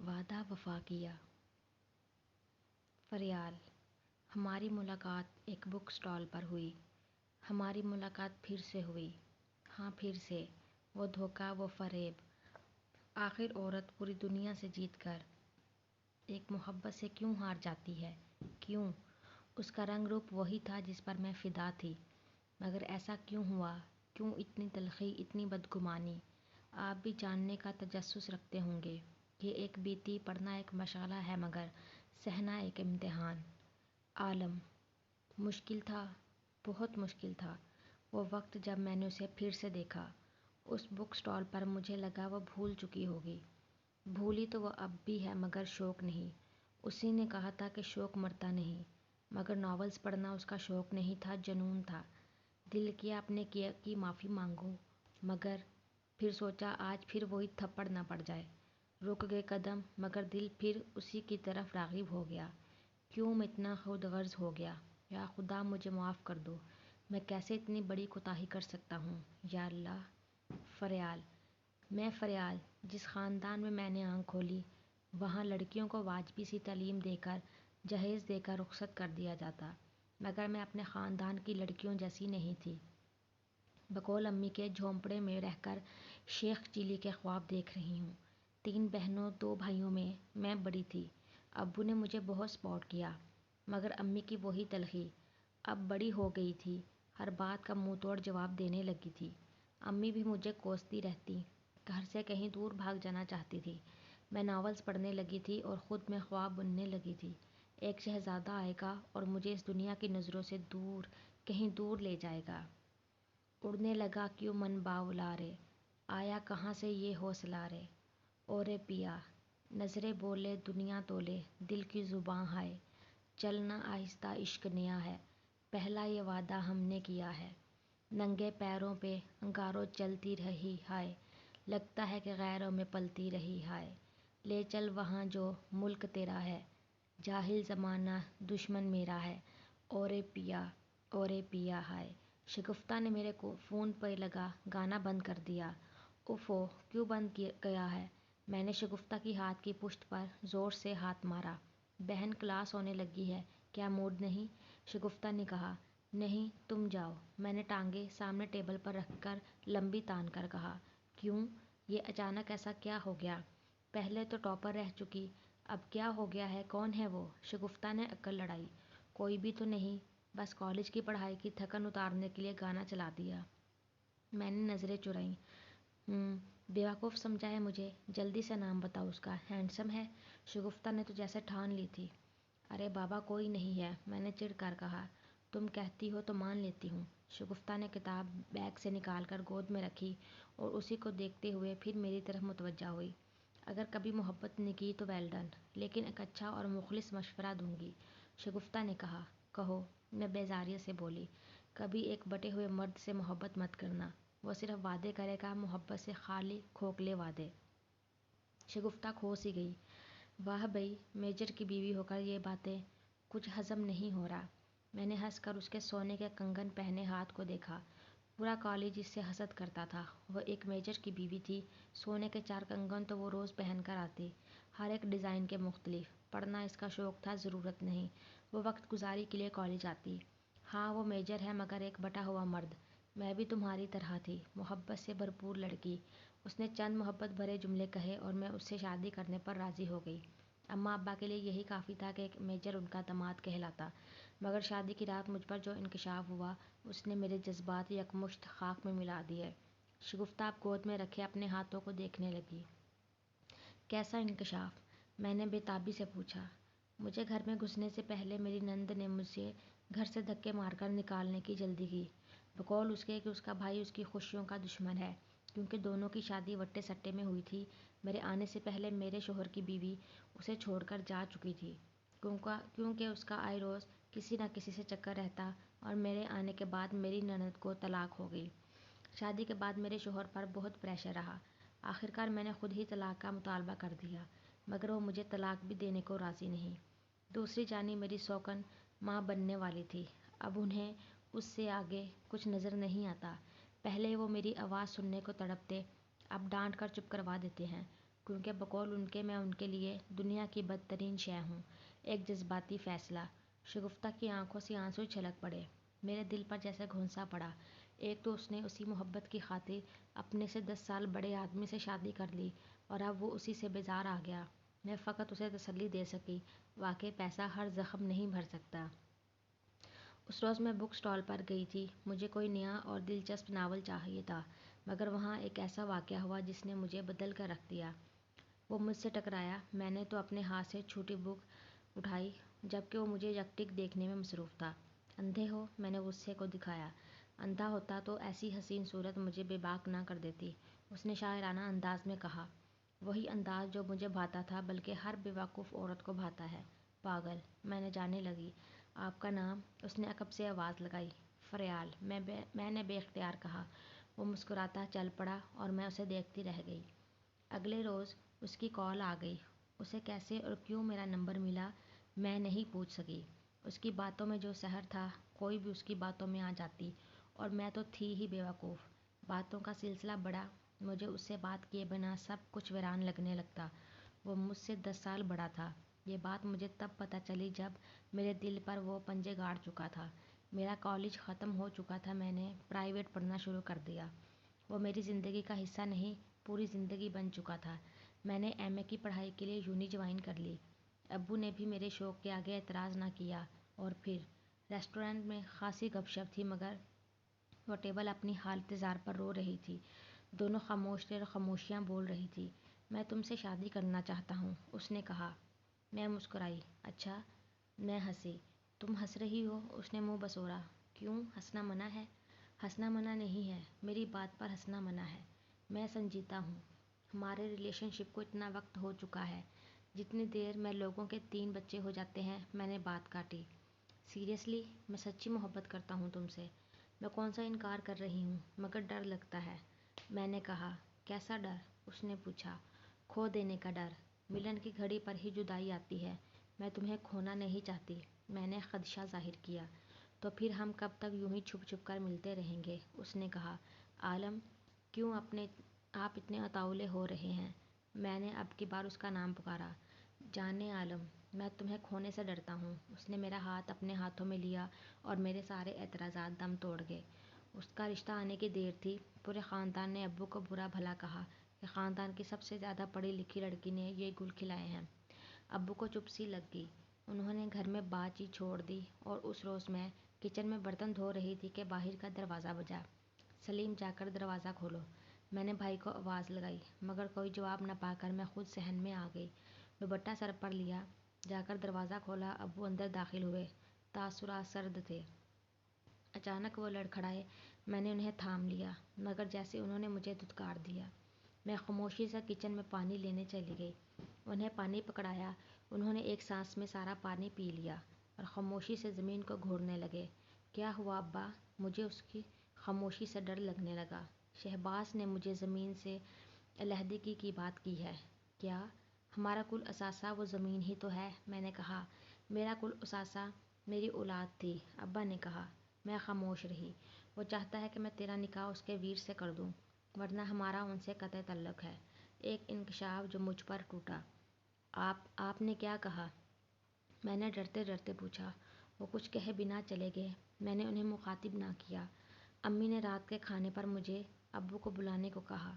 وعدہ وفا کیا۔ فریال: ہماری ملاقات ایک بک اسٹال پر ہوئی۔ ہماری ملاقات پھر سے ہوئی۔ ہاں، پھر سے۔ وہ دھوکہ، وہ فریب۔ آخر عورت پوری دنیا سے جیت کر ایک محبت سے کیوں ہار جاتی ہے؟ کیوں؟ اس کا رنگ روپ وہی تھا جس پر میں فدا تھی، مگر ایسا کیوں ہوا؟ کیوں اتنی تلخی، اتنی بدگمانی؟ آپ بھی جاننے کا تجسس رکھتے ہوں گے۔ یہ ایک بیتی پڑھنا ایک مشغلہ ہے، مگر سہنا ایک امتحان۔ عالم: مشکل تھا، بہت مشکل تھا۔ وہ وقت جب میں نے اسے پھر سے دیکھا، اس بک اسٹال پر، مجھے لگا وہ بھول چکی ہوگی۔ بھولی تو وہ اب بھی ہے، مگر شوق نہیں۔ اسی نے کہا تھا کہ شوق مرتا نہیں، مگر ناولز پڑھنا اس کا شوق نہیں تھا، جنون تھا۔ دل کیا اپنے کیا کی معافی مانگوں، مگر پھر سوچا آج پھر وہی تھپڑ نہ پڑ جائے۔ رک گئے قدم، مگر دل پھر اسی کی طرف راغب ہو گیا۔ کیوں میں اتنا خود غرض ہو گیا؟ یا خدا مجھے معاف کر دو، میں کیسے اتنی بڑی کوتاہی کر سکتا ہوں؟ یا اللہ! فریال: میں فریال، جس خاندان میں میں نے آنکھ کھولی، وہاں لڑکیوں کو واجبی سی تعلیم دے کر، جہیز دے کر رخصت کر دیا جاتا، مگر میں اپنے خاندان کی لڑکیوں جیسی نہیں تھی۔ بقول امی کے جھونپڑے میں رہ کر شیخ چلی کے خواب دیکھ رہی ہوں۔ 3 بہنوں 2 بھائیوں میں بڑی تھی۔ ابو نے مجھے بہت سپورٹ کیا، مگر امی کی وہی تلخی۔ اب بڑی ہو گئی تھی، ہر بات کا منہ توڑ جواب دینے لگی تھی۔ امی بھی مجھے کوستی رہتی، گھر سے کہیں دور بھاگ جانا چاہتی تھی۔ میں ناولز پڑھنے لگی تھی اور خود میں خواب بننے لگی تھی۔ ایک شہزادہ آئے گا اور مجھے اس دنیا کی نظروں سے دور، کہیں دور لے جائے گا۔ اڑنے لگا کیوں من باولا رے، آیا کہاں سے یہ حوصلہ رے۔ اورے پیا، نظریں بولے دنیا تولے، دل کی زباں ہائے، چلنا آہستہ عشق نیا ہے، پہلا یہ وعدہ ہم نے کیا ہے۔ ننگے پیروں پہ انگاروں چلتی رہی ہائے، لگتا ہے کہ غیروں میں پلتی رہی ہائے۔ لے چل وہاں جو ملک تیرا ہے، جاہل زمانہ دشمن میرا ہے۔ اورے پیا ہائے۔ شگفتہ نے میرے کو فون پہ لگا گانا بند کر دیا۔ اوفو، کیوں بند گیا ہے؟ میں نے شگفتہ کی ہاتھ کی پشت پر زور سے ہاتھ مارا۔ بہن، کلاس ہونے لگی ہے، کیا موڈ نہیں؟ شگفتہ نے کہا۔ نہیں، تم جاؤ۔ میں نے ٹانگیں سامنے ٹیبل پر رکھ کر لمبی تان کر کہا۔ کیوں؟ یہ اچانک ایسا کیا ہو گیا؟ پہلے تو ٹاپر رہ چکی، اب کیا ہو گیا ہے؟ کون ہے وہ؟ شگفتہ نے عقل لڑائی۔ کوئی بھی تو نہیں، بس کالج کی پڑھائی کی تھکن اتارنے کے لیے گانا چلا دیا۔ میں نے نظریں چرائیں۔ بیوقوف سمجھا ہے مجھے؟ جلدی سے نام بتاؤ اس کا۔ ہینڈسم ہے؟ شگفتہ نے تو جیسے ٹھان لی تھی۔ ارے بابا، کوئی نہیں ہے، میں نے چڑھ کر کہا۔ تم کہتی ہو تو مان لیتی ہوں۔ شگفتہ نے کتاب بیگ سے نکال کر گود میں رکھی اور اسی کو دیکھتے ہوئے پھر میری طرف متوجہ ہوئی۔ اگر کبھی محبت نے کی تو ویل ڈن، لیکن ایک اچھا اور مخلص مشورہ دوں گی۔ شگفتہ نے کہا۔ کہو، میں بیزاریت سے بولی۔ کبھی ایک بٹے ہوئے مرد سے محبت مت کرنا، وہ صرف وعدے کرے گا، محبت سے خالی کھوکھلے وعدے۔ شگفتہ کھو سی گئی۔ واہ بھئی، میجر کی بیوی ہو کر یہ باتیں، کچھ ہضم نہیں ہو رہا۔ میں نے ہنس کر اس کے سونے کے کنگن پہنے ہاتھ کو دیکھا۔ پورا کالج اس سے حسد کرتا تھا۔ وہ ایک میجر کی بیوی تھی، سونے کے 4 کنگن تو وہ روز پہن کر آتی، ہر ایک ڈیزائن کے مختلف۔ پڑھنا اس کا شوق تھا، ضرورت نہیں۔ وہ وقت گزاری کے لیے کالج آتی۔ ہاں، وہ میجر ہے، مگر ایک بٹا ہوا مرد۔ میں بھی تمہاری طرح تھی، محبت سے بھرپور لڑکی۔ اس نے چند محبت بھرے جملے کہے اور میں اس سے شادی کرنے پر راضی ہو گئی۔ اماں ابا کے لیے یہی کافی تھا کہ ایک میجر ان کا داماد کہلاتا، مگر شادی کی رات مجھ پر جو انکشاف ہوا، اس نے میرے جذبات یکمشت خاک میں ملا دیے۔ شگفتہ اب گود میں رکھے اپنے ہاتھوں کو دیکھنے لگی۔ کیسا انکشاف؟ میں نے بے تابی سے پوچھا۔ مجھے گھر میں گھسنے سے پہلے میری نند نے مجھے گھر سے دھکے مار کر نکالنے کی جلدی کی، بقول اس کے کہ اس کا بھائی اس کی خوشیوں کا دشمن ہے، کیونکہ دونوں کی شادی وٹے سٹے میں ہوئی تھی۔ میرے آنے سے پہلے میرے شوہر کی بیوی اسے چھوڑ کر جا چکی تھی، کیونکہ اس کا آئے روز کسی نہ کسی سے چکر رہتا، اور میرے آنے کے بعد میری نند کو طلاق ہو گئی۔ شادی کے بعد میرے شوہر پر بہت پریشر رہا، آخرکار میں نے خود ہی طلاق کا مطالبہ کر دیا، مگر وہ مجھے طلاق بھی دینے کو راضی نہیں۔ دوسری جانب میری سوکن ماں بننے والی تھی، اب انہیں اس سے آگے کچھ نظر نہیں آتا۔ پہلے وہ میری آواز سننے کو تڑپتے، اب ڈانٹ کر چپ کروا دیتے ہیں۔ کیونکہ بقول ان کے میں ان کے لیے دنیا کی بدترین شے ہوں۔ ایک جذباتی فیصلہ۔ شگفتہ کی آنکھوں سے آنسو چھلک پڑے۔ میرے دل پر جیسے گھونسا پڑا۔ ایک تو اس نے اسی محبت کی خاطر اپنے سے 10 سال بڑے آدمی سے شادی کر لی اور اب وہ اسی سے بیزار آ گیا۔ میں فقط اسے تسلی دے سکی، واقعی پیسہ ہر زخم نہیں بھر سکتا۔ اس روز میں بک سٹال پر گئی تھی۔ مجھے کوئی نیا اور دلچسپ ناول چاہیے تھا، مگر وہاں ایک ایسا واقعہ ہوا جس نے مجھے بدل کر رکھ دیا۔ وہ مجھ سے ٹکرایا۔ میں نے تو اپنے ہاتھ سے چھوٹی بک اٹھائی جبکہ وہ مجھے یکٹک دیکھنے میں مصروف تھا۔ اندھے ہو؟ میں نے غصے کو دکھایا۔ اندھا ہوتا تو ایسی حسین صورت مجھے بے باک نہ کر دیتی، اس نے شاعرانہ انداز میں کہا۔ وہی انداز جو مجھے بھاتا تھا بلکہ ہر بے وقوف عورت کو بھاتا ہے۔ پاگل! میں نے جانے لگی۔ آپ کا نام؟ اس نے عقب سے آواز لگائی۔ فریال، میں نے بے اختیار کہا۔ وہ مسکراتا چل پڑا اور میں اسے دیکھتی رہ گئی۔ اگلے روز اس کی کال آ گئی۔ اسے کیسے اور کیوں میرا نمبر ملا میں نہیں پوچھ سکی۔ اس کی باتوں میں جو سحر تھا، کوئی بھی اس کی باتوں میں آ جاتی، اور میں تو تھی ہی بے وقوف۔ باتوں کا سلسلہ بڑھا۔ مجھے اس سے بات کیے بنا سب کچھ ویران لگنے لگتا۔ وہ مجھ سے 10 سال بڑا تھا۔ یہ بات مجھے تب پتہ چلی جب میرے دل پر وہ پنجے گاڑ چکا تھا۔ میرا کالج ختم ہو چکا تھا، میں نے پرائیویٹ پڑھنا شروع کر دیا۔ وہ میری زندگی کا حصہ نہیں، پوری زندگی بن چکا تھا۔ میں نے ایم اے کی پڑھائی کے لیے یونی جوائن کر لی۔ ابو نے بھی میرے شوق کے آگے اعتراض نہ کیا۔ اور پھر ریسٹورینٹ میں خاصی گپ شپ تھی، مگر وہ ٹیبل اپنی حالت زار پر رو رہی تھی۔ دونوں خاموش تھے اور خاموشیاں بول رہی تھی۔ میں تم سے شادی کرنا چاہتا ہوں، اس نے کہا۔ میں مسکرائی۔ اچھا؟ میں ہنسی۔ تم ہنس رہی ہو؟ اس نے منہ بسوڑا۔ کیوں؟ ہنسنا منع ہے؟ ہنسنا منع نہیں ہے، میری بات پر ہنسنا منع ہے۔ میں سنجیدہ ہوں۔ ہمارے ریلیشن شپ کو اتنا وقت ہو چکا ہے، جتنی دیر میں لوگوں کے 3 بچے ہو جاتے ہیں۔ میں نے بات کاٹی۔ سیریسلی؟ میں سچی محبت کرتا ہوں تم سے۔ میں کون سا انکار کر رہی ہوں، مگر ڈر لگتا ہے۔ میں نے کہا۔ کیسا ڈر؟ اس نے پوچھا۔ کھو دینے کا ڈر۔ ملن کی گھڑی پر ہی جدائی آتی ہے۔ میں تمہیں کھونا نہیں چاہتی۔ میں نے خدشہ ظاہر کیا۔ تو پھر ہم کب تک یوں ہی چھپ چھپ کر ملتے رہیں گے؟ اس نے کہا۔ عالم، کیوں آپ اتنے اتاولے ہو رہے ہیں؟ میں نے اب کی بار اس کا نام پکارا۔ جانے عالم، میں تمہیں کھونے سے ڈرتا ہوں۔ اس نے میرا ہاتھ اپنے ہاتھوں میں لیا اور میرے سارے اعتراضات دم توڑ گئے۔ اس کا رشتہ آنے کی دیر تھی۔ پورے خاندان نے ابو کو برا بھلا کہا کہ خاندان کی سب سے زیادہ پڑھی لکھی لڑکی نے یہ گل کھلائے ہیں۔ ابو کو چپ سی لگ گئی۔ انہوں نے گھر میں بات چیت چھوڑ دی اور اس روز میں کچن میں برتن دھو رہی تھی کہ باہر کا دروازہ بجا۔ سلیم، جا کر دروازہ کھولو۔ میں نے بھائی کو آواز لگائی، مگر کوئی جواب نہ پا کر میں خود صحن میں آ گئی۔ دوپٹہ سر پر لیا، جا کر دروازہ کھولا۔ ابو اندر داخل ہوئے۔ تاثرات سرد تھے۔ اچانک وہ لڑکھڑائے۔ میں نے انہیں تھام لیا، مگر جیسے انہوں نے مجھے دھتکار دیا۔ میں خاموشی سے کچن میں پانی لینے چلی گئی۔ انہیں پانی پکڑایا۔ انہوں نے ایک سانس میں سارا پانی پی لیا اور خاموشی سے زمین کو گھورنے لگے۔ کیا ہوا ابا؟ مجھے اس کی خاموشی سے ڈر لگنے لگا۔ شہباز نے مجھے زمین سے علیحدگی کی بات کی ہے۔ کیا؟ ہمارا کل اثاثہ وہ زمین ہی تو ہے، میں نے کہا۔ میرا کل اثاثہ میری اولاد تھی، ابا نے کہا۔ میں خاموش رہی۔ وہ چاہتا ہے کہ میں تیرا نکاح اس کے ویر سے کر دوں، ورنہ ہمارا ان سے قطع تعلق ہے۔ ایک انکشاف جو مجھ پر ٹوٹا۔ آپ نے کیا کہا؟ میں نے ڈرتے ڈرتے پوچھا۔ وہ کچھ کہے بنا چلے گئے۔ میں نے انہیں مخاطب نہ کیا۔ امی نے رات کے کھانے پر مجھے ابو کو بلانے کو کہا۔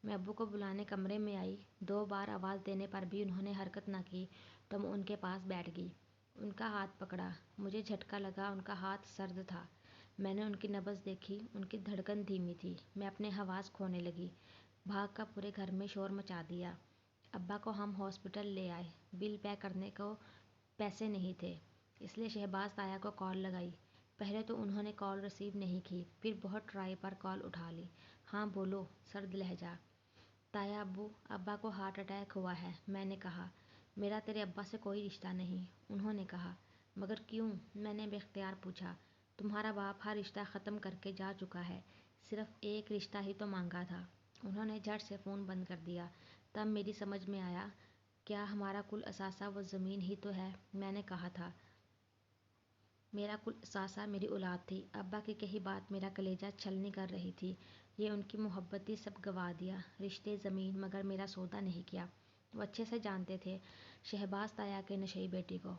میں ابو کو بلانے کمرے میں آئی۔ 2 بار آواز دینے پر بھی انہوں نے حرکت نہ کی تو میں ان کے پاس بیٹھ گئی۔ ان کا ہاتھ پکڑا۔ مجھے جھٹکا لگا، ان کا ہاتھ سرد تھا۔ میں نے ان کی نبض دیکھی، ان کی دھڑکن دھیمی تھی۔ میں اپنے حواس کھونے لگی۔ بھاگ کر پورے گھر میں شور مچا دیا۔ ابا کو ہم ہاسپٹل لے آئے۔ بل پے کرنے کو پیسے نہیں تھے، اس لیے شہباز تایا کو کال لگائی۔ پہلے تو انہوں نے کال ریسیو نہیں کی، پھر بہت ٹرائی پر کال اٹھا لی۔ ہاں بولو، سرد لہجہ۔ تایا، ابا کو ہارٹ اٹیک ہوا ہے، میں نے کہا۔ میرا تیرے ابا سے کوئی رشتہ نہیں، انہوں نے کہا۔ مگر کیوں؟ میں نے بے اختیار پوچھا۔ تمہارا باپ ہر رشتہ ختم کر کے جا چکا ہے، صرف ایک رشتہ ہی تو مانگا تھا۔ انہوں نے جھٹ سے فون بند کر دیا۔ تب میری سمجھ میں آیا، کیا ہمارا کل اثاثہ وہ زمین ہی تو ہے؟ میں نے کہا تھا۔ میرا کل اثاثہ میری اولاد تھی۔ ابا کی کہی بات میرا کلیجہ چھلنی کر رہی تھی۔ یہ ان کی محبت ہی سب گوا دیا، رشتے زمین مگر میرا سودا نہیں کیا۔ وہ اچھے سے جانتے تھے شہباز تایا کے نشئی بیٹی کو۔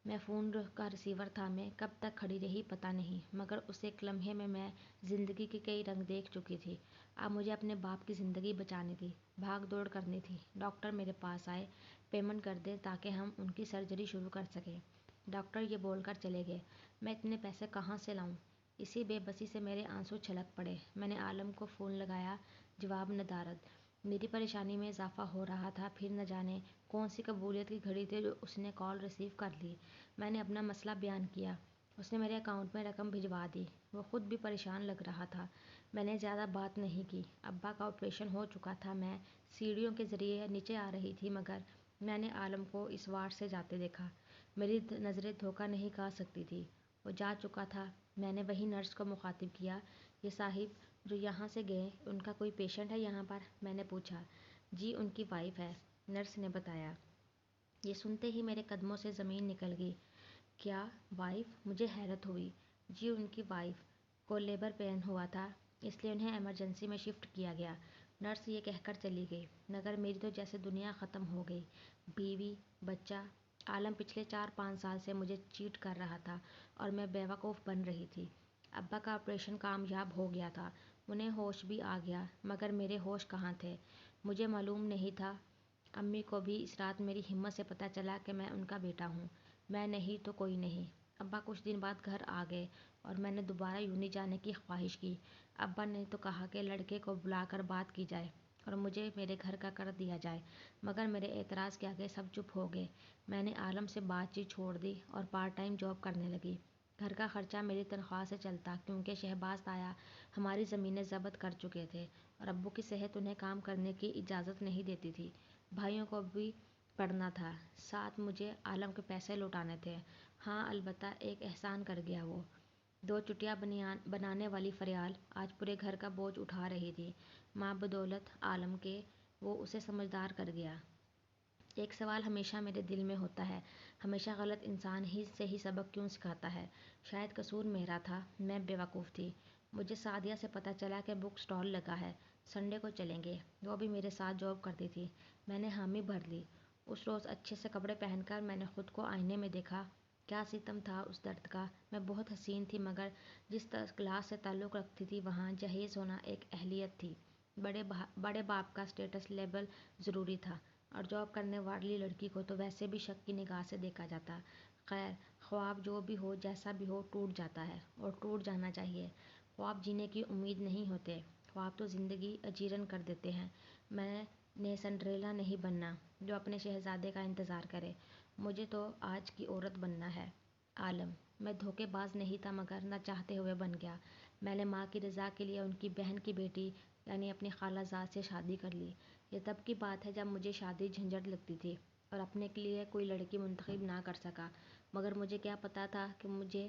میں فون کا ریسیور تھامے کب تک کھڑی رہی پتہ نہیں، مگر اس ایک لمحے میں زندگی کے کئی رنگ دیکھ چکی تھی۔ اب مجھے اپنے باپ کی زندگی بچانی تھی، بھاگ دوڑ کرنی تھی۔ ڈاکٹر میرے پاس آئے، پیمنٹ کر دے تاکہ ہم ان کی سرجری شروع کر سکیں۔ ڈاکٹر یہ بول کر چلے گئے، میں اتنے پیسے کہاں سے لاؤں؟ اسی بے بسی سے میرے آنسو چھلک پڑے۔ میں نے عالم کو فون لگایا، جواب ندارد۔ میری پریشانی میں اضافہ ہو رہا تھا، پھر نہ جانے کون سی قبولیت کی گھڑی تھی جو اس نے کال ریسیو کر لی۔ میں نے اپنا مسئلہ بیان کیا، اس نے میرے اکاؤنٹ میں رقم بھجوا دی۔ وہ خود بھی پریشان لگ رہا تھا۔ میں نے زیادہ بات نہیں کی، ابا کا آپریشن ہو چکا تھا۔ میں سیڑھیوں کے ذریعے نیچے آ رہی تھی مگر میں نے عالم کو اس وارڈ سے جاتے دیکھا۔ میری نظریں دھوکہ نہیں کھا سکتی تھی، وہ جا چکا تھا۔ میں نے وہی نرس کو مخاطب کیا، یہ صاحب جو یہاں سے گئے، ان کا کوئی پیشنٹ ہے یہاں پر؟ میں نے پوچھا۔ جی ان کی وائف ہے، نرس نے بتایا۔ یہ سنتے ہی میرے قدموں سے زمین نکل گئی۔ کیا وائف؟ مجھے حیرت ہوئی۔ جی ان کی وائف کو لیبر پین ہوا تھا، اس لیے انہیں ایمرجنسی میں شفٹ کیا گیا۔ نرس یہ کہہ کر چلی گئی، مگر میری تو جیسے دنیا ختم ہو گئی۔ بیوی، بچہ، عالم پچھلے 4-5 سال سے مجھے چیٹ کر رہا تھا اور میں بیوقوف بن رہی تھی۔ ابا کا آپریشن کامیاب ہو گیا تھا، انہیں ہوش بھی آ گیا، مگر میرے ہوش کہاں تھے؟ مجھے معلوم نہیں تھا۔ امی کو بھی اس رات میری ہمت سے پتہ چلا کہ میں ان کا بیٹا ہوں۔ میں نہیں تو کوئی نہیں۔ ابا کچھ دن بعد گھر آ گئے اور میں نے دوبارہ یونی جانے کی خواہش کی۔ ابا نے تو کہا کہ لڑکے کو بلا کر بات کی جائے اور مجھے میرے گھر کا کر دیا جائے، مگر میرے اعتراض کے آگے سب چپ ہو گئے۔ میں نے عالم سے بات چیت چھوڑ دی اور پارٹ ٹائم جاب کرنے لگی۔ گھر کا خرچہ میری تنخواہ سے چلتا کیونکہ شہباز تایا ہماری زمینیں ضبط کر چکے تھے اور ابو کی صحت انہیں کام کرنے کی اجازت نہیں دیتی تھی۔ بھائیوں کو بھی پڑھنا تھا، ساتھ مجھے عالم کے پیسے لوٹانے تھے۔ ہاں البتہ ایک احسان کر گیا وہ۔ 2 چٹیاں بنانے والی فریال آج پورے گھر کا بوجھ اٹھا رہی تھی۔ ماں بدولت عالم کے وہ اسے سمجھدار کر گیا۔ ایک سوال ہمیشہ میرے دل میں ہوتا ہے، ہمیشہ غلط انسان ہی صحیح سبق کیوں سکھاتا ہے؟ شاید قصور میرا تھا، میں بیوقوف تھی۔ مجھے سعدیہ سے پتہ چلا کہ بک سٹال لگا ہے، سنڈے کو چلیں گے۔ وہ بھی میرے ساتھ جاب کرتی تھی۔ میں نے حامی بھر لی۔ اس روز اچھے سے کپڑے پہن کر میں نے خود کو آئینے میں دیکھا۔ کیا ستم تھا اس درد کا! میں بہت حسین تھی مگر جس کلاس سے تعلق رکھتی تھی وہاں جہیز ہونا ایک اہلیت تھی۔ بڑے باپ کا اسٹیٹس لیبل ضروری تھا اور جاب کرنے والی لڑکی کو تو ویسے بھی شک کی نگاہ سے دیکھا جاتا۔ خیر، خواب جو بھی ہو جیسا بھی ہو ٹوٹ جاتا ہے اور ٹوٹ جانا چاہیے۔ خواب جینے کی امید نہیں ہوتے، خواب تو زندگی اجیرن کر دیتے ہیں۔ میں نے سنڈریلا نہیں بننا جو اپنے شہزادے کا انتظار کرے، مجھے تو آج کی عورت بننا ہے۔ عالم: میں دھوکے باز نہیں تھا مگر نہ چاہتے ہوئے بن گیا۔ میں نے ماں کی رضا کے لیے ان کی بہن کی بیٹی یعنی اپنی خالہ زاد سے شادی کر لی۔ یہ تب کی بات ہے جب مجھے شادی جھنجھٹ لگتی تھی اور اپنے لیے کوئی لڑکی منتخب نہ کر سکا، مگر مجھے کیا پتہ تھا کہ مجھے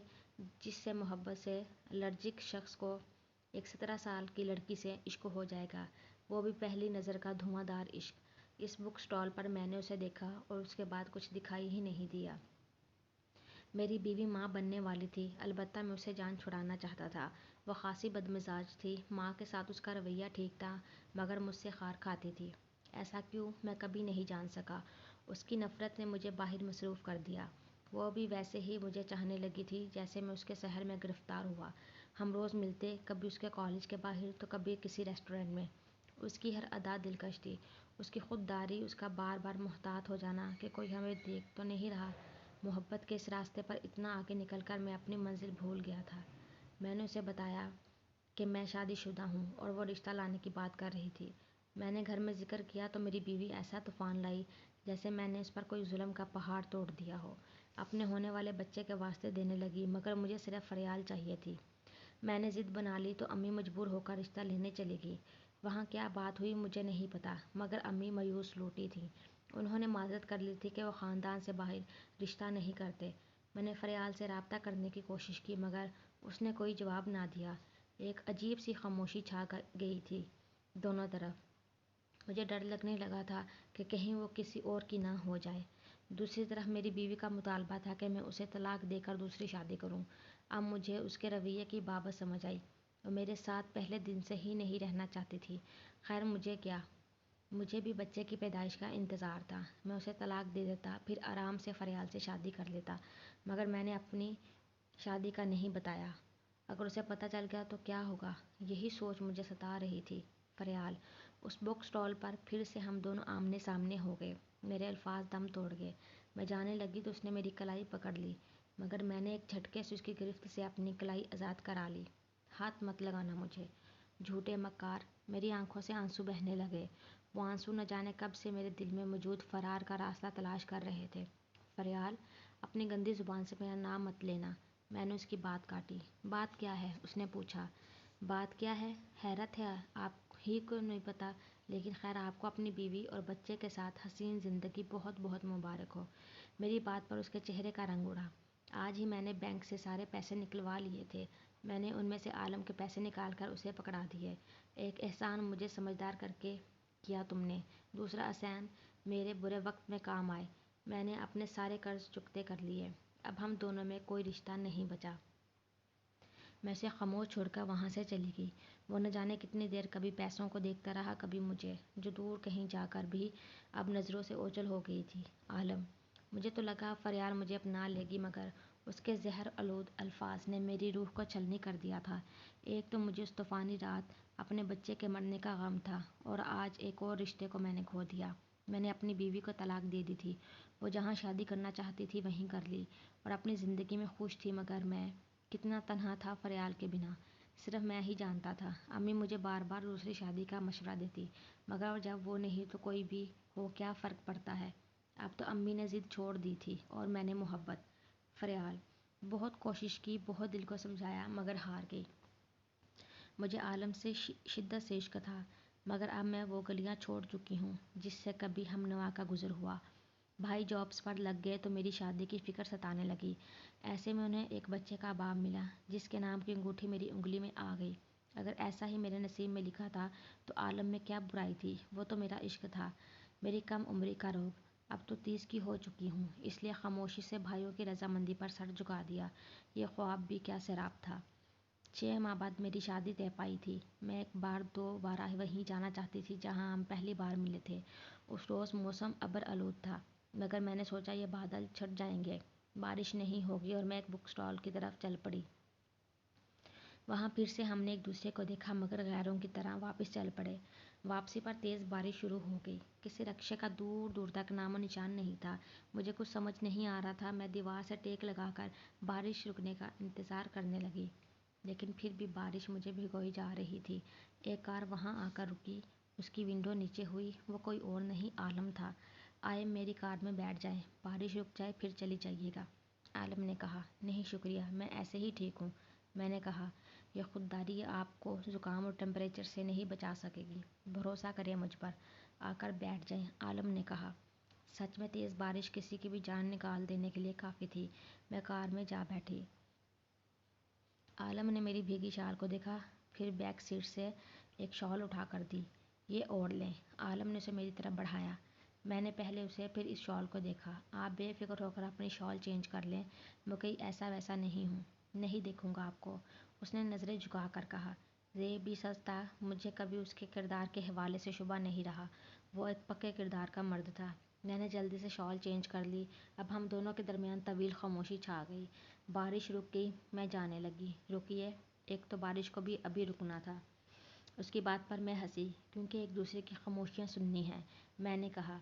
جس سے محبت سے الرجک شخص کو ایک 17 سال کی لڑکی سے عشق ہو جائے گا، وہ بھی پہلی نظر کا دھواں دار عشق۔ اس بک سٹال پر میں نے اسے دیکھا اور اس کے بعد کچھ دکھائی ہی نہیں دیا۔ میری بیوی ماں بننے والی تھی، البتہ میں اسے جان چھڑانا چاہتا تھا۔ وہ خاصی بدمزاج تھی، ماں کے ساتھ اس کا رویہ ٹھیک تھا مگر مجھ سے خار کھاتی تھی۔ ایسا کیوں، میں کبھی نہیں جان سکا۔ اس کی نفرت نے مجھے باہر مصروف کر دیا۔ وہ بھی ویسے ہی مجھے چاہنے لگی تھی جیسے میں اس کے شہر میں گرفتار ہوا۔ ہم روز ملتے، کبھی اس کے کالج کے باہر تو کبھی کسی ریسٹورینٹ میں۔ اس کی ہر ادا دلکش تھی، اس کی خود داری، اس کا بار بار محتاط ہو جانا کہ کوئی ہمیں دیکھ تو نہیں رہا۔ محبت کے اس راستے پر اتنا آگے نکل کر میں اپنی منزل بھول گیا تھا۔ میں نے اسے بتایا کہ میں شادی شدہ ہوں اور وہ رشتہ لانے کی بات کر رہی تھی۔ میں نے گھر میں ذکر کیا تو میری بیوی ایسا طوفان لائی جیسے میں نے اس پر کوئی ظلم کا پہاڑ توڑ دیا ہو۔ اپنے ہونے والے بچے کے واسطے دینے لگی مگر مجھے صرف فریال چاہیے تھی۔ میں نے ضد بنا لی تو امی مجبور ہو کر رشتہ لینے چلی گئی۔ وہاں کیا بات ہوئی مجھے نہیں پتا مگر امی مایوس لوٹی تھیں۔ انہوں نے معذرت کر لی تھی کہ وہ خاندان سے باہر رشتہ نہیں کرتے۔ میں نے فریال سے رابطہ کرنے کی کوشش کی مگر اس نے کوئی جواب نہ دیا۔ ایک عجیب سی خاموشی چھا گئی تھی دونوں طرف۔ مجھے ڈر لگنے لگا تھا کہ کہیں وہ کسی اور کی نہ ہو جائے۔ دوسری طرف میری بیوی کا مطالبہ تھا کہ میں اسے طلاق دے کر دوسری شادی کروں۔ اب مجھے اس کے رویے کی بابت سمجھ آئی۔ وہ میرے ساتھ پہلے دن سے ہی نہیں رہنا چاہتی تھی۔ خیر مجھے کیا، مجھے بھی بچے کی پیدائش کا انتظار تھا۔ میں اسے طلاق دے دیتا، پھر آرام سے فریال سے شادی کر لیتا، مگر میں نے اپنی شادی کا نہیں بتایا۔ اگر اسے پتہ چل گیا تو کیا ہوگا، یہی سوچ مجھے ستا رہی تھی۔ فریال، اس بک سٹال پر پھر سے ہم دونوں آمنے سامنے ہو گئے۔ میرے الفاظ دم توڑ گئے۔ میں جانے لگی تو اس نے میری کلائی پکڑ لی، مگر میں نے ایک جھٹکے سے اس کی گرفت سے اپنی کلائی آزاد کرا لی۔ ہاتھ مت لگانا مجھے، جھوٹے مکار۔ میری آنکھوں سے آنسو بہنے لگے۔ وہ آنسو نہ جانے کب سے میرے دل میں موجود فرار کا راستہ تلاش کر رہے تھے۔ فریال، اپنی گندی زبان سے میرا نام مت لینا۔ میں نے اس کی بات کاٹی۔ بات کیا ہے؟ اس نے پوچھا۔ بات کیا ہے؟ حیرت ہے آپ ہی کو نہیں پتا، لیکن خیر آپ کو اپنی بیوی اور بچے کے ساتھ حسین زندگی بہت بہت مبارک ہو۔ میری بات پر اس کے چہرے کا رنگ اڑا۔ آج ہی میں نے بینک سے سارے پیسے نکلوا لیے تھے۔ میں نے ان میں سے عالم کے پیسے نکال کر اسے پکڑا دیے۔ ایک احسان مجھے سمجھدار کر کے کیا تم نے، دوسرا احسان میرے برے وقت میں کام آئے۔ میں نے اپنے سارے قرض چکتے کر لیے، اب ہم دونوں میں کوئی رشتہ نہیں بچا۔ میں اسے خاموش چھوڑ کر وہاں سے چلی گئی۔ وہ نہ جانے کتنی دیر کبھی پیسوں کو دیکھتا رہا، کبھی مجھے، جو دور کہیں جا کر بھی اب نظروں سے اوجھل ہو گئی تھی۔ عالم، مجھے تو لگا فریال مجھے اپنا لے گی، مگر اس کے زہر آلود الفاظ نے میری روح کو چھلنی کر دیا تھا۔ ایک تو مجھے اس طوفانی رات اپنے بچے کے مرنے کا غم تھا، اور آج ایک اور رشتے کو میں نے کھو دیا۔ میں نے اپنی بیوی کو طلاق دے دی تھی، وہ جہاں شادی کرنا چاہتی تھی وہیں کر لی، اور اپنی زندگی میں خوش تھی، مگر میں کتنا تنہا تھا فریال کے بنا، صرف میں ہی جانتا تھا۔ امی مجھے بار بار دوسری شادی کا مشورہ دیتی، مگر جب وہ نہیں تو کوئی بھی ہو کیا فرق پڑتا ہے۔ اب تو امی نے ضد چھوڑ دی تھی اور میں نے محبت۔ فریال، بہت کوشش کی، بہت دل کو سمجھایا، مگر ہار گئی۔ مجھے عالم سے شدت سے عشق تھا، مگر اب میں وہ گلیاں چھوڑ چکی ہوں جس سے کبھی ہم نوا کا گزر ہوا۔ بھائی جابس پر لگ گئے تو میری شادی کی فکر ستانے لگی۔ ایسے میں انہیں ایک بچے کا باپ ملا جس کے نام کی انگوٹھی میری انگلی میں آ گئی۔ اگر ایسا ہی میرے نصیب میں لکھا تھا تو عالم میں کیا برائی تھی، وہ تو میرا عشق تھا، میری کم عمری کا روگ۔ اب تو 30 کی ہو چکی ہوں، اس لیے خاموشی سے بھائیوں کی رضامندی پر سر جھکا دیا۔ یہ خواب بھی کیا سیراب تھا۔ 6 ماہ بعد میری شادی طے پائی تھی۔ میں ایک بار دوبارہ وہیں جانا چاہتی تھی جہاں ہم پہلی بار ملے تھے۔ اس روز موسم ابر آلود تھا، مگر میں نے سوچا یہ بادل چھٹ جائیں گے، بارش نہیں ہوگی، اور میں ایک بک سٹال کی طرف چل پڑی۔ وہاں پھر سے ہم نے ایک دوسرے کو دیکھا، مگر غیروں کی طرح واپس چل پڑے۔ واپسی پر تیز بارش شروع ہو گئی۔ کسی رکشے کا دور دور تک نام و نشان نہیں تھا۔ مجھے کچھ سمجھ نہیں آ رہا تھا۔ میں دیوار سے ٹیک لگا کر بارش رکنے کا انتظار کرنے لگی، لیکن پھر بھی بارش مجھے بھگوئی جا رہی تھی۔ ایک کار وہاں آ کر رکی، اس کی ونڈو نیچے ہوئی، وہ کوئی اور نہیں عالم تھا۔ آئے میری کار میں بیٹھ جائیں، بارش رک جائے پھر چلی جائیے گا، عالم نے کہا۔ نہیں شکریہ، میں ایسے ہی ٹھیک ہوں، میں نے کہا۔ یہ خودداری آپ کو زکام اور ٹمپریچر سے نہیں بچا سکے گی، بھروسہ کریں مجھ پر، آ کر بیٹھ جائیں، عالم نے کہا۔ سچ میں تیز بارش کسی کی بھی جان نکال دینے کے لیے کافی تھی۔ میں کار میں جا بیٹھی۔ عالم نے میری بھیگی شال کو دیکھا، پھر بیک سیٹ سے ایک شال اٹھا کر دی۔ یہ اوڑھ لیں، عالم نے اسے میری طرف بڑھایا۔ میں نے پہلے اسے پھر اس شال کو دیکھا۔ آپ بے فکر ہو کر اپنی شال چینج کر لیں، میں کوئی ایسا ویسا نہیں ہوں، نہیں دیکھوں گا آپ کو، اس نے نظریں جھکا کر کہا۔ یہ بھی سچ تھا، مجھے کبھی اس کے کردار کے حوالے سے شبہ نہیں رہا، وہ ایک پکے کردار کا مرد تھا۔ میں نے جلدی سے شال چینج کر لی۔ اب ہم دونوں کے درمیان طویل خاموشی چھا گئی۔ بارش رک گئی، میں جانے لگی۔ رکیے، ایک تو بارش کو بھی ابھی رکنا تھا۔ اس کی بات پر میں ہنسی، کیونکہ ایک دوسرے کی خاموشیاں سننی ہیں۔ میں نے کہا،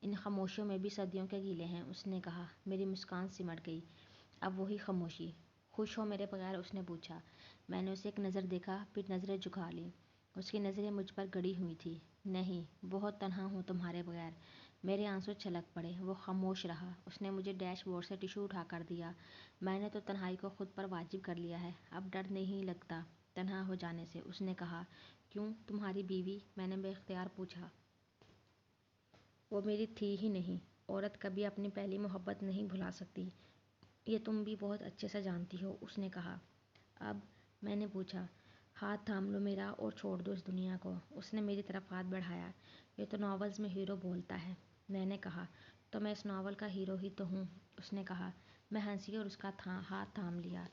ان خاموشیوں میں بھی صدیوں کے گیلے ہیں، اس نے کہا۔ میری مسکان سمٹ گئی۔ اب وہی خاموشی۔ خوش ہو میرے بغیر، اس نے پوچھا۔ میں نے اسے ایک نظر دیکھا، پھر نظریں جھکا لیں۔ اس کی نظریں مجھ پر گڑی ہوئی تھیں۔ نہیں، بہت تنہا ہوں تمہارے بغیر۔ میرے آنسو چھلک پڑے۔ وہ خاموش رہا۔ اس نے مجھے ڈیش بورڈ سے ٹشو اٹھا کر دیا۔ میں نے تو تنہائی کو خود پر واجب کر لیا ہے، اب ڈر نہیں لگتا تنہا ہو جانے سے، اس نے کہا۔ کیوں، تمہاری بیوی؟ میں نے بے اختیار پوچھا۔ وہ میری تھی ہی نہیں۔ عورت کبھی اپنی پہلی محبت نہیں بھلا سکتی، یہ تم بھی بہت اچھے سے جانتی ہو، اس نے کہا۔ اب؟ میں نے پوچھا۔ ہاتھ تھام لو میرا اور چھوڑ دو اس دنیا کو، اس نے میری طرف ہاتھ بڑھایا۔ یہ تو ناولز میں ہیرو بولتا ہے، میں نے کہا۔ تو میں اس ناول کا ہیرو ہی تو ہوں، اس نے کہا۔ میں ہنسی اور اس کا ہاتھ تھام لیا۔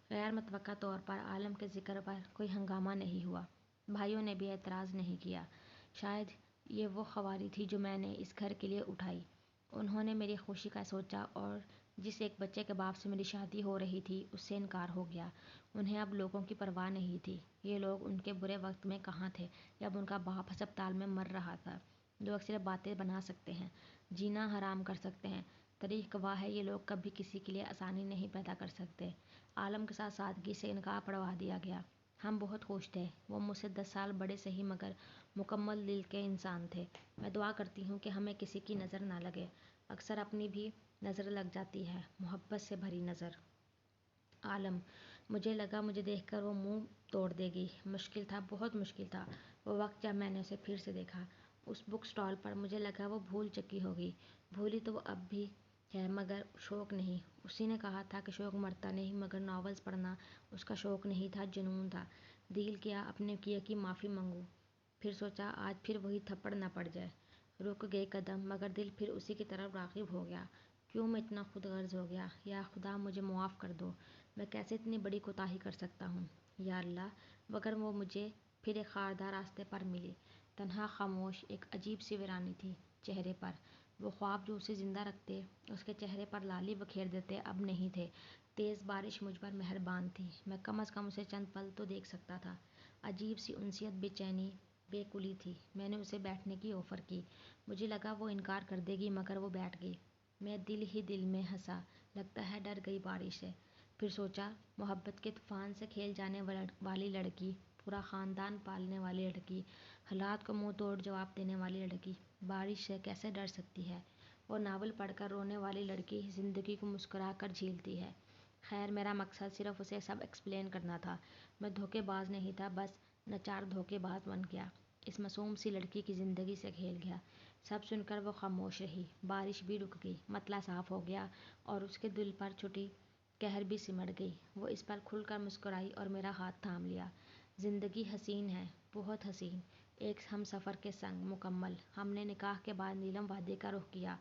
غیر متوقع طور پر عالم کے ذکر پر کوئی ہنگامہ نہیں ہوا، بھائیوں نے بھی اعتراض نہیں کیا۔ شاید یہ وہ خواری تھی جو میں نے اس گھر کے لیے اٹھائی۔ انہوں نے میری خوشی کا سوچا اور جس ایک بچے کے باپ سے میری شادی ہو رہی تھی اس سے انکار ہو گیا۔ انہیں اب لوگوں کی پرواہ نہیں تھی۔ یہ لوگ ان کے برے وقت میں کہاں تھے جب ان کا باپ ہسپتال میں مر رہا تھا۔ لوگ صرف باتیں بنا سکتے ہیں، جینا حرام کر سکتے ہیں۔ تاریخ گواہ ہے یہ لوگ کبھی کسی کے لیے آسانی نہیں پیدا کر سکتے۔ عالم کے ساتھ سادگی سے انکار پڑھوا دیا گیا۔ ہم بہت خوش تھے۔ وہ مجھ سے 10 سال بڑے سہی مگر مکمل دل کے انسان تھے۔ میں دعا کرتی ہوں کہ ہمیں کسی کی نظر نہ لگے۔ اکثر اپنی بھی نظر لگ جاتی ہے، محبت سے بھری نظر۔ عالم: مجھے لگا مجھے دیکھ کر وہ منہ توڑ دے گی۔ مشکل تھا، بہت مشکل تھا وہ وقت جب میں نے اسے پھر سے دیکھا اس بک اسٹال پر۔ مجھے لگا وہ بھول چکی ہوگی۔ بھولی تو وہ اب بھی ہے مگر شوق نہیں۔ اسی نے کہا تھا کہ شوق مرتا نہیں، مگر ناولز پڑھنا اس کا شوق نہیں تھا، جنون تھا۔ دل کیا اپنے کیے کی معافی مانگوں، پھر سوچا آج پھر وہی تھپڑ نہ پڑ جائے۔ رک گئے قدم، مگر دل پھر اسی کی طرف راغب ہو گیا۔ کیوں میں اتنا خود غرض ہو گیا؟ یا خدا مجھے معاف کر دو، میں کیسے اتنی بڑی کوتاہی کر سکتا ہوں؟ یا اللہ! مگر وہ مجھے پھر ایک خاردار راستے پر ملی، تنہا، خاموش، ایک عجیب سی ویرانی تھی چہرے پر۔ وہ خواب جو اسے زندہ رکھتے، اس کے چہرے پر لالی بکھیر دیتے، اب نہیں تھے۔ تیز بارش مجھ پر مہربان تھی، میں کم از کم اسے چند پل تو دیکھ سکتا تھا۔ عجیب سی انسیت، بے چینی، بے کلی تھی۔ میں نے اسے بیٹھنے کی آفر کی۔ مجھے لگا وہ انکار کر دے گی مگر وہ بیٹھ گئی۔ میں دل ہی دل میں ہنسا، لگتا ہے ڈر گئی بارش سے۔ پھر سوچا محبت کے طوفان سے کھیل جانے والی لڑکی، پورا خاندان پالنے والی لڑکی، حالات کو منہ توڑ جواب دینے والی لڑکی بارش سے کیسے ڈر سکتی ہے؟ اور ناول پڑھ کر رونے والی لڑکی زندگی کو مسکرا کر جھیلتی ہے۔ خیر میرا مقصد صرف اسے سب ایکسپلین کرنا تھا۔ میں دھوکے باز نہیں تھا، بس ناچار دھوکے باز بن گیا، اس معصوم سی لڑکی کی زندگی سے کھیل گیا۔ سب سن کر وہ خاموش رہی۔ بارش بھی رک گئی، مطلع صاف ہو گیا اور اس کے دل پر چھٹی قہر بھی سمٹ گئی۔ وہ اس پر کھل کر مسکرائی اور میرا ہاتھ تھام لیا۔ زندگی حسین ہے، بہت حسین، ایک ہم سفر کے سنگ مکمل۔ ہم نے نکاح کے بعد نیلم وادی کا رخ کیا،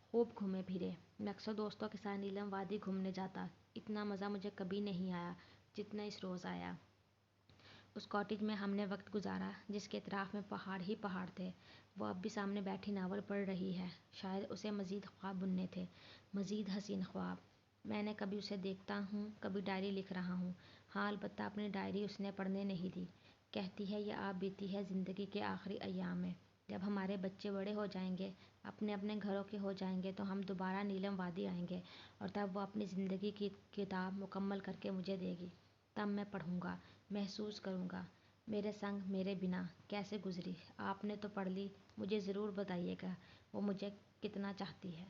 خوب گھومے پھرے۔ میں اکثر دوستوں کے ساتھ نیلم وادی گھومنے جاتا، اتنا مزہ مجھے کبھی نہیں آیا جتنا اس روز آیا۔ اس کاٹیج میں ہم نے وقت گزارا جس کے اطراف میں پہاڑ ہی پہاڑ تھے۔ وہ اب بھی سامنے بیٹھی ناول پڑھ رہی ہے، شاید اسے مزید خواب بننے تھے، مزید حسین خواب۔ میں نے کبھی اسے دیکھتا ہوں، کبھی ڈائری لکھ رہا ہوں۔ ہاں البتہ اپنی ڈائری اس نے پڑھنے نہیں دی۔ کہتی ہے یہ آپ بیتی ہے زندگی کے آخری ایام میں، جب ہمارے بچے بڑے ہو جائیں گے، اپنے اپنے گھروں کے ہو جائیں گے تو ہم دوبارہ نیلم وادی آئیں گے اور تب وہ اپنی زندگی کی کتاب مکمل کر کے مجھے دے گی۔ تب میں پڑھوں گا، محسوس کروں گا میرے سنگ میرے بنا کیسے گزری۔ آپ نے تو پڑھ لی، مجھے ضرور بتائیے گا وہ مجھے کتنا چاہتی ہے۔